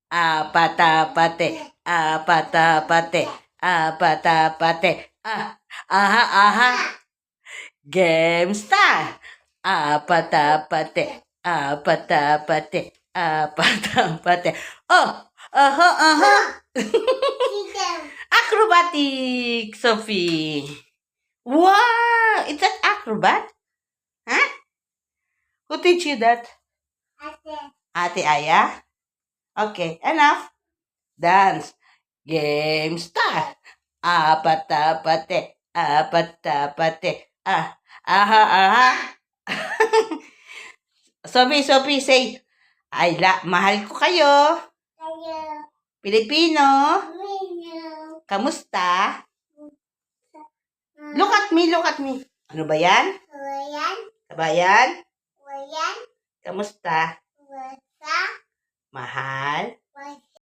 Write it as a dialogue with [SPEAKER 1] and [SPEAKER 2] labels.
[SPEAKER 1] Apatapate, apatapate, apatapate. Aha, aha. Game start. Apatapate, apatapate, apatapate. Oh, aha, aha. Acrobatic, Sophie. Wow, is that acrobat? Huh? Who teach you that? Ate Aya? Okay, enough. Dance. Game start. Apatapate, apatapate. Aha, aha. Sophie, say, mahal ko kayo. Pilipino. Kamusta? Look at me, look at me. Ano ba yan? Kabayan? Kamusta? Mahal?